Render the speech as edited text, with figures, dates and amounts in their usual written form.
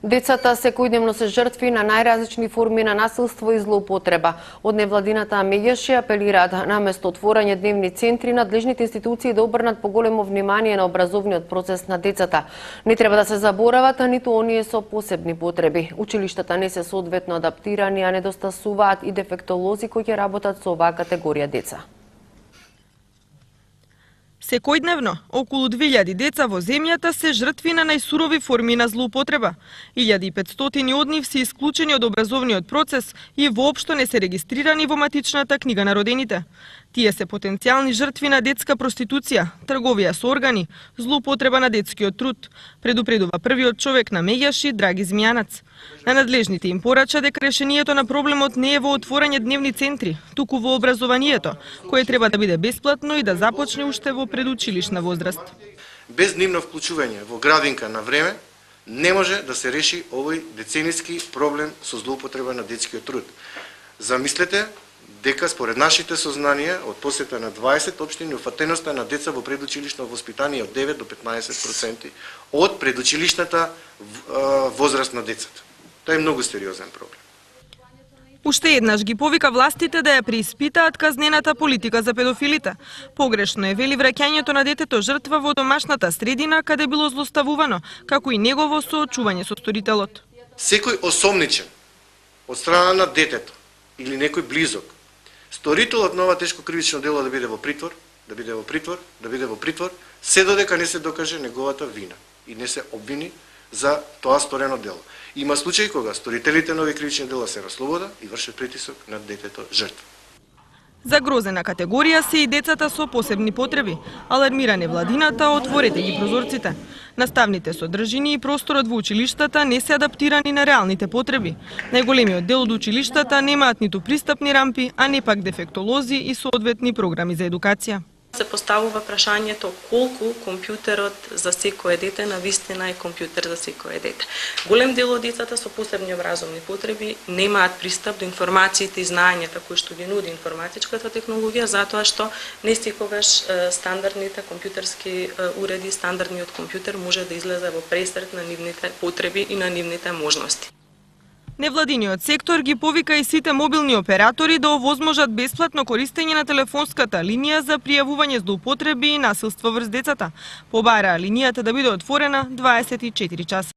Децата секојдневно се жртви на најразлични форми на насилство и злоупотреба. Од невладината меѓаши апелираат наместо отворање дневни центри, надлежните институции да обрнат поголемо внимание на образовниот процес на децата. Не треба да се заборават ниту оние со посебни потреби. Училиштата не се соодветно адаптирани, а недостасуваат и дефектолози кои ќе работат со оваа категорија деца. Секојдневно, околу 2000 деца во земјата се жртви на најсурови форми на злоупотреба. 1500 од нив се исклучени од образовниот процес и воопшто не се регистрирани во матичната книга на родените. Тие се потенцијални жртви на детска проституција, трговија со органи, злоупотреба на детскиот труд, предупредува првиот човек на Меѓаши, Драги Змијанац. На надлежните им порача дека решението на проблемот не е во отворање дневни центри, туку во образованието, кое треба да биде бесплатно и да започне уште во предучилишна возраст. Без нивно вклучување во градинка на време не може да се реши овој децениски проблем со злоупотреба на детскиот труд. Замислете дека според нашите сознанија од посета на 20 општини уфатеноста на деца во предучилишно воспитание од 9 до 15% од предучилишната возраст на децата. Тоа е многу сериозен проблем. Уште еднаш ги повика властите да ја преиспитаат казнената политика за педофилите. Погрешно е, вели, враќањето на детето жртва во домашната средина каде било злоставувано, како и негово соочување со сторителот. Секој осомничен од страна на детето или некој близок, сторителот на ова тешко кривично дело да биде во притвор, се додека не се докаже неговата вина и не се обвини за тоа сторено дело. Има случаи кога сторителите на овие кривични дела се на слобода и вршат притисок над детето жртва. Загрозена категорија се и децата со посебни потреби. Алармира невладината, отворете ги прозорците. Наставните содржини и просторот во училиштата не се адаптирани на реалните потреби. Најголемиот дел од училиштата немаат ниту пристапни рампи, а не пак дефектолози и соодветни програми за едукација. Се поставува прашањето колку компјутерот за секое дете навистина е компјутер за секое дете. Голем дел од децата со посебни образовни потреби немаат пристап до информациите и знаењата кои што ги нуди информатичката технологија, затоа што не секогаш стандардните компјутерски уреди, стандардниот компјутер може да излезе во пресрет на нивните потреби и на нивните можности. Невладиниот сектор ги повика и сите мобилни оператори да овозможат бесплатно користење на телефонската линија за пријавување злоупотреби и насилство врз децата. Побара линијата да биде отворена 24 часа.